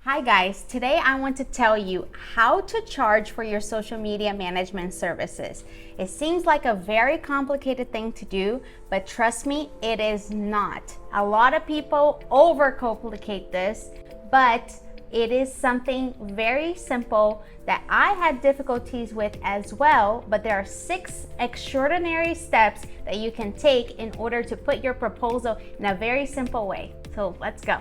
Hi guys, today I want to tell you how to charge for your social media management services. It seems like a very complicated thing to do, but trust me, it is not. A lot of people overcomplicate this, but it is something very simple that I had difficulties with as well, but there are 6 extraordinary steps that you can take in order to put your proposal in a very simple way. So let's go.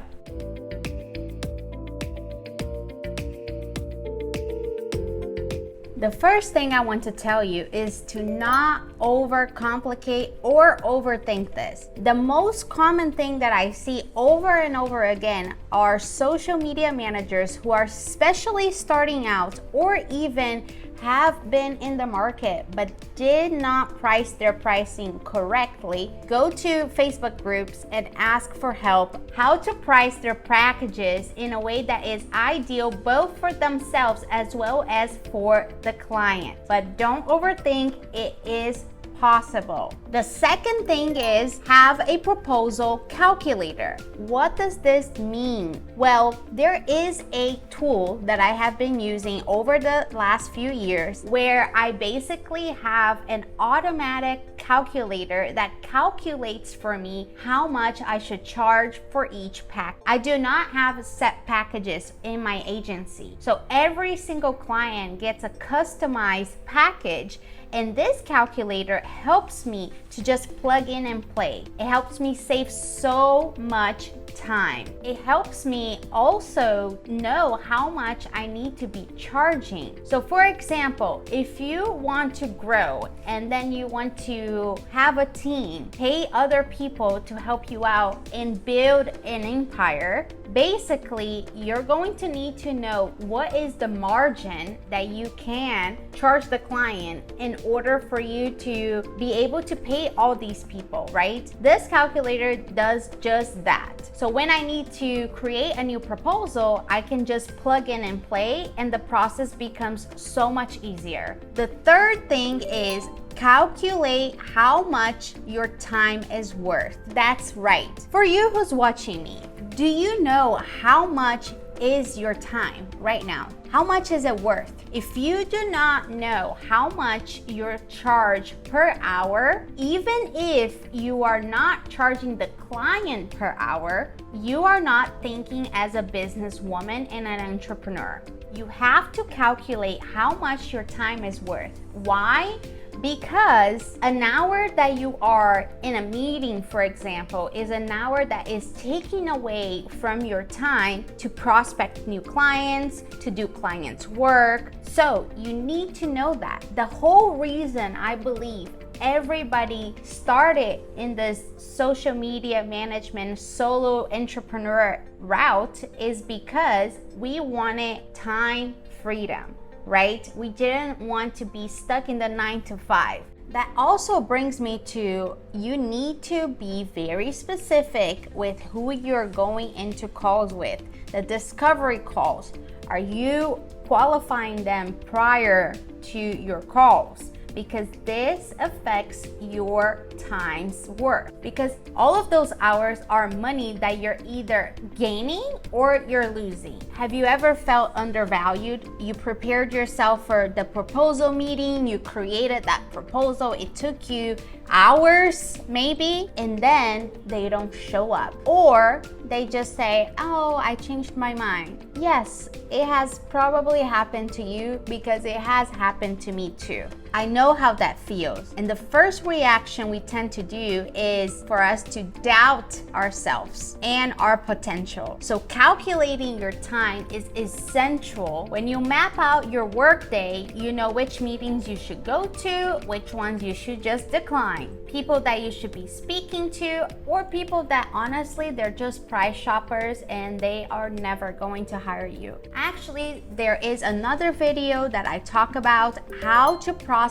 The first thing I want to tell you is to not overcomplicate or overthink this. The most common thing that I see over and over again are social media managers who are especially starting out or even have been in the market but did not price their pricing correctly. Go to Facebook groups and ask for help how to price their packages in a way that is ideal both for themselves as well as for the client. But don't overthink, it is possible. The second thing is have a proposal calculator. What does this mean? Well, there is a tool that I have been using over the last few years where I basically have an automatic calculator that calculates for me how much I should charge for each pack. I do not have set packages in my agency, so every single client gets a customized package, and this calculator helps me to just plug in and play. It helps me save so much time. It helps me also know how much I need to be charging. So for example, if you want to grow and then you want to have a team, pay other people to help you out and build an empire, basically you're going to need to know what is the margin that you can charge the client in order for you to be able to pay all these people, right? This calculator does just that. So when I need to create a new proposal, I can just plug in and play, and the process becomes so much easier. The third thing is calculate how much your time is worth. That's right. For you who's watching me, do you know how much is your time right now? How much is it worth? If you do not know how much you charge per hour, even if you are not charging the client per hour, you are not thinking as a businesswoman and an entrepreneur. You have to calculate how much your time is worth. Why? Because an hour that you are in a meeting, for example, is an hour that is taking away from your time to prospect new clients, to do clients' work. So you need to know that. The whole reason I believe everybody started in this social media management solo entrepreneur route is because we wanted time freedom, right? We didn't want to be stuck in the 9 to 5. That also brings me to, you need to be very specific with who you're going into calls with. The discovery calls, are you qualifying them prior to your calls? Because this affects your time's worth. Because all of those hours are money that you're either gaining or you're losing. Have you ever felt undervalued? You prepared yourself for the proposal meeting, you created that proposal, it took you hours maybe, and then they don't show up. Or they just say, oh, I changed my mind. Yes, it has probably happened to you because it has happened to me too. I know how that feels. And the first reaction we tend to do is for us to doubt ourselves and our potential. So calculating your time is essential. When you map out your workday, you know which meetings you should go to, which ones you should just decline, people that you should be speaking to, or people that honestly, they're just price shoppers and they are never going to hire you. Actually, there is another video that I talk about how to prospect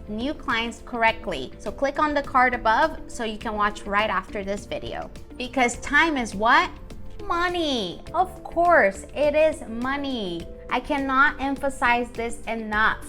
new clients correctly. So click on the card above so you can watch right after this video. Because time is what? Money. Of course, it is money. I cannot emphasize this enough.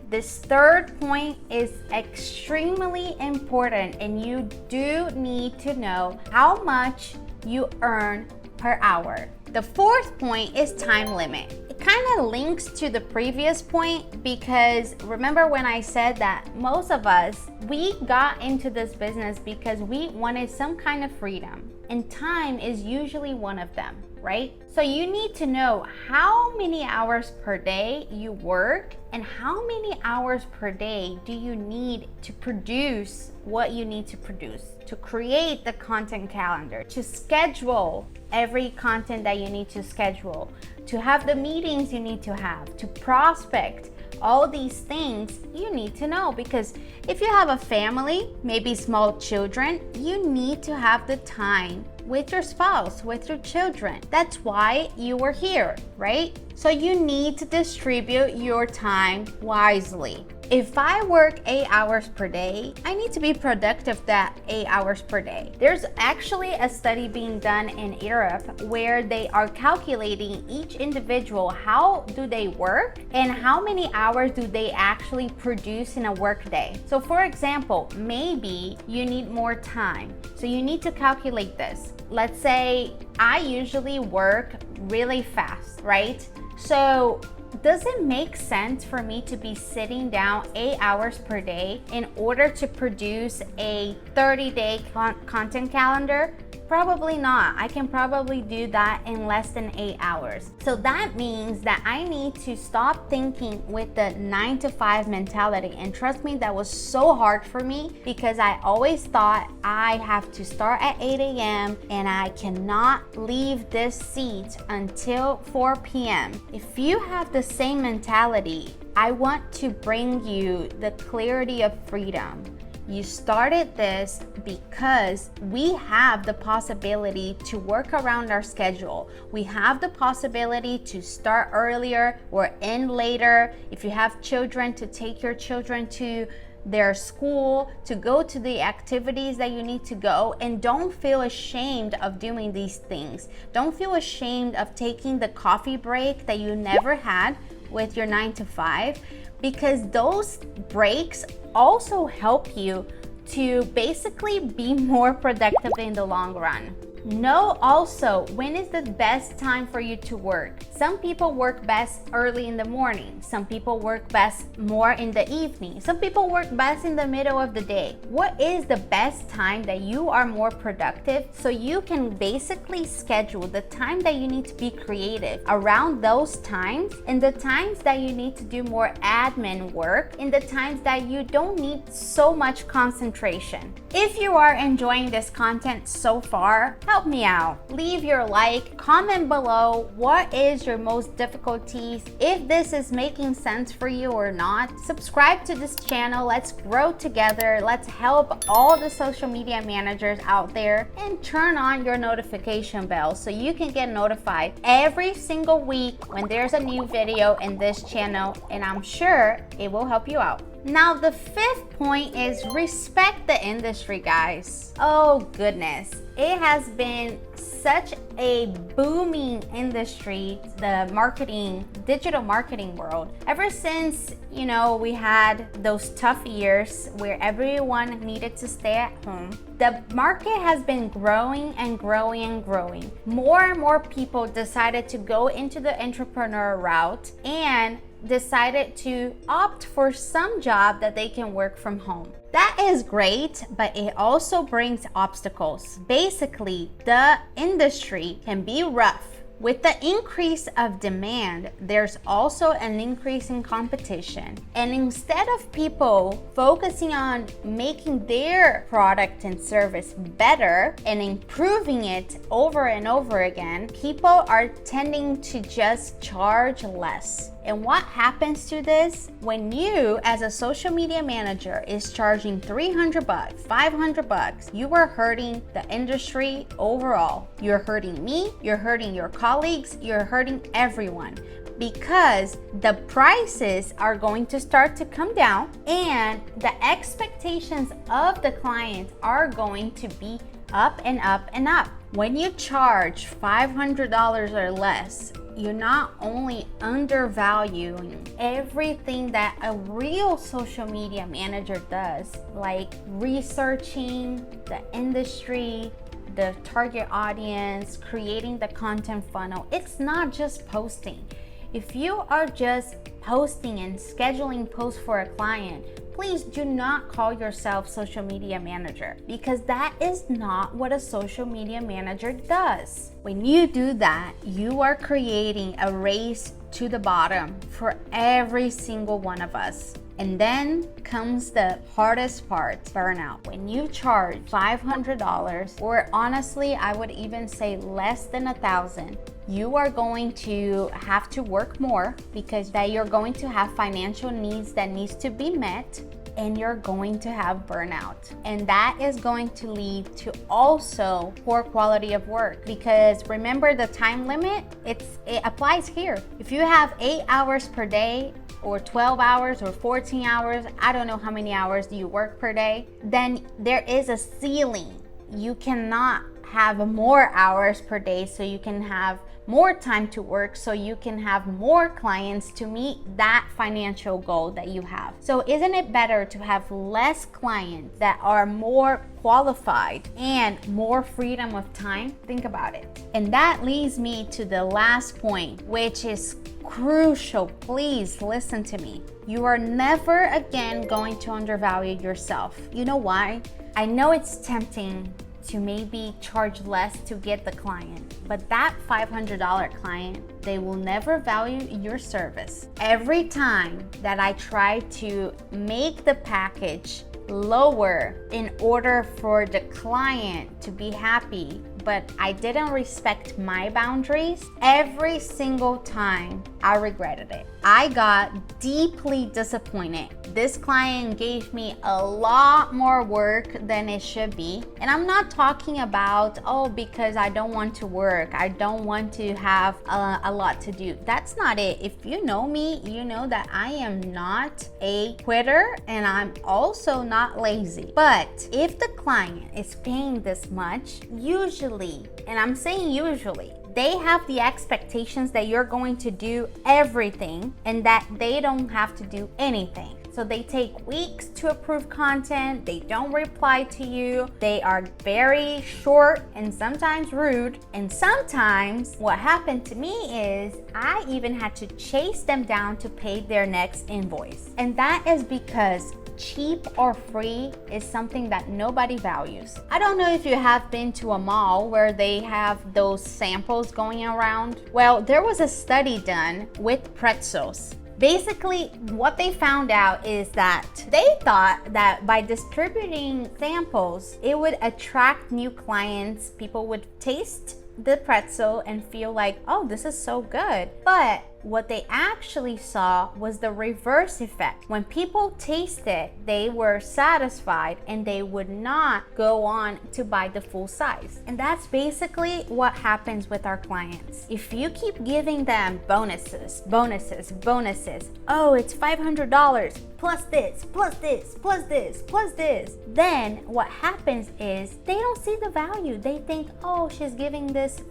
This third point is extremely important, and you do need to know how much you earn per hour. The fourth point is time limit. It kind of links to the previous point because remember when I said that most of us, we got into this business because we wanted some kind of freedom, and time is usually one of them, right? So you need to know how many hours per day you work and how many hours per day do you need to produce what you need to produce, to create the content calendar, to schedule every content that you need to schedule, to have the meetings you need to have, to prospect. All these things you need to know, because if you have a family, maybe small children, you need to have the time with your spouse, with your children. That's why you were here, right? So you need to distribute your time wisely. If I work 8 hours per day, I need to be productive that 8 hours per day. There's actually a study being done in Europe where they are calculating each individual, how do they work and how many hours do they actually produce in a work day. So for example, maybe you need more time. So you need to calculate this. Let's say I usually work really fast, right? So does it make sense for me to be sitting down 8 hours per day in order to produce a 30-day content calendar? Probably not. I can probably do that in less than 8 hours. So that means that I need to stop thinking with the 9 to 5 mentality. And trust me, that was so hard for me because I always thought I have to start at 8 a.m. and I cannot leave this seat until 4 p.m. If you have the same mentality, I want to bring you the clarity of freedom. You started this because we have the possibility to work around our schedule. We have the possibility to start earlier or end later. If you have children, to take your children to their school, to go to the activities that you need to go, and don't feel ashamed of doing these things. Don't feel ashamed of taking the coffee break that you never had with your 9 to 5, because those breaks also help you to basically be more productive in the long run. Know also when is the best time for you to work. Some people work best early in the morning. Some people work best more in the evening. Some people work best in the middle of the day. What is the best time that you are more productive so you can basically schedule the time that you need to be creative around those times, and the times that you need to do more admin work, and the times that you don't need so much concentration. If you are enjoying this content so far, help me out. Leave your like, comment below what is your most difficulties, if this is making sense for you or not. Subscribe to this channel. Let's grow together. Let's help all the social media managers out there, and turn on your notification bell so you can get notified every single week when there's a new video in this channel, and I'm sure it will help you out. Now, the fifth point is respect the industry, guys. Oh goodness, it has been such a booming industry, the marketing, digital marketing world. Ever since, we had those tough years where everyone needed to stay at home, the market has been growing and growing and growing. More and more people decided to go into the entrepreneur route and decided to opt for some job that they can work from home. That is great, but it also brings obstacles. Basically, the industry can be rough. With the increase of demand, there's also an increase in competition. And instead of people focusing on making their product and service better and improving it over and over again, people are tending to just charge less. And what happens to this? When you, as a social media manager, is charging $300, $500, you are hurting the industry overall. You're hurting me, you're hurting your colleagues, you're hurting everyone, because the prices are going to start to come down and the expectations of the clients are going to be up and up and up. When you charge $500 or less, you're not only undervaluing everything that a real social media manager does, like researching the industry, the target audience, creating the content funnel. It's not just posting. If you are just posting and scheduling posts for a client, please do not call yourself social media manager, because that is not what a social media manager does. When you do that, you are creating a race to the bottom for every single one of us. And then comes the hardest part, burnout. When you charge $500, or honestly, I would even say less than $1,000, you are going to have to work more, because that you're going to have financial needs that needs to be met, and you're going to have burnout. And that is going to lead to also poor quality of work, because remember the time limit, it applies here. If you have 8 hours per day, or 12 hours or 14 hours, I don't know how many hours you work per day, then there is a ceiling. You cannot have more hours per day, so you can have more time to work, so you can have more clients to meet that financial goal that you have. So isn't it better to have less clients that are more qualified and more freedom of time? Think about it. And that leads me to the last point, which is crucial. Please listen to me. You are never again going to undervalue yourself. You know why? I know it's tempting to maybe charge less to get the client, but that $500 client, they will never value your service. Every time that I try to make the package lower in order for the client to be happy, but I didn't respect my boundaries, every single time I regretted it. I got deeply disappointed. This client gave me a lot more work than it should be. And I'm not talking about, oh, because I don't want to work, I don't want to have a lot to do. That's not it. If you know me, you know that I am not a quitter, and I'm also not lazy. But if the client is paying this much, usually, and I'm saying usually, they have the expectations that you're going to do everything and that they don't have to do anything. So they take weeks to approve content, they don't reply to you, they are very short and sometimes rude. And sometimes what happened to me is I even had to chase them down to pay their next invoice. And that is because cheap or free is something that nobody values. I don't know if you have been to a mall where they have those samples going around. Well, there was a study done with pretzels. Basically, what they found out is that they thought that by distributing samples, it would attract new clients. People would taste the pretzel and feel like, oh, this is so good. But what they actually saw was the reverse effect. When people tasted, they were satisfied and they would not go on to buy the full size. And that's basically what happens with our clients. If you keep giving them bonuses, oh, it's $500 plus this, plus this, plus this, plus this, then what happens is they don't see the value. They think, oh, she's giving this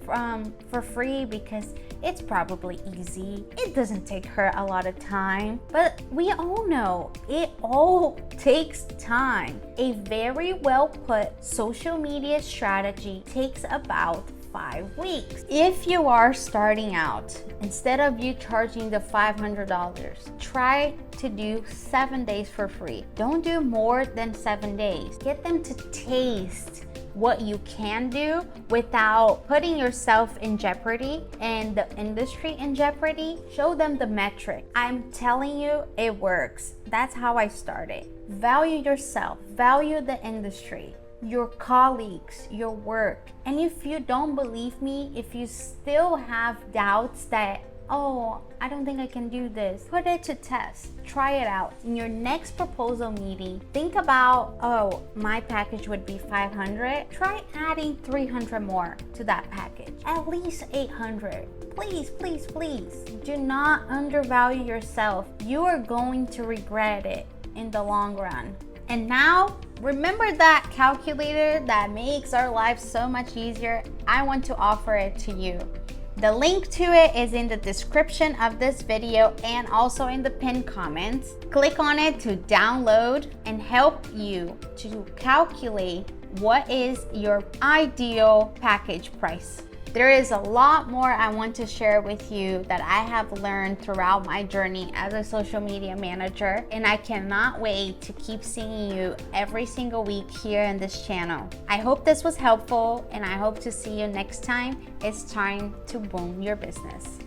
for free because it's probably easy. It doesn't take her a lot of time. But we all know it all takes time. A very well put social media strategy takes about 5 weeks. If you are starting out, instead of you charging the $500, try to do 7 days for free. Don't do more than 7 days. Get them to taste what you can do without putting yourself in jeopardy and the industry in jeopardy. Show them the metric. I'm telling you, it works. That's how I started. Value yourself, value the industry, your colleagues, your work. And if you don't believe me, if you still have doubts that, oh, I don't think I can do this, put it to test. Try it out. In your next proposal meeting, think about, oh, my package would be $500. Try adding $300 more to that package. At least $800. Please, please, please. Do not undervalue yourself. You are going to regret it in the long run. And now, remember that calculator that makes our lives so much easier? I want to offer it to you. The link to it is in the description of this video and also in the pinned comments. Click on it to download and help you to calculate what is your ideal package price? There is a lot more I want to share with you that I have learned throughout my journey as a social media manager, and I cannot wait to keep seeing you every single week here in this channel. I hope this was helpful, and I hope to see you next time. It's time to boom your business.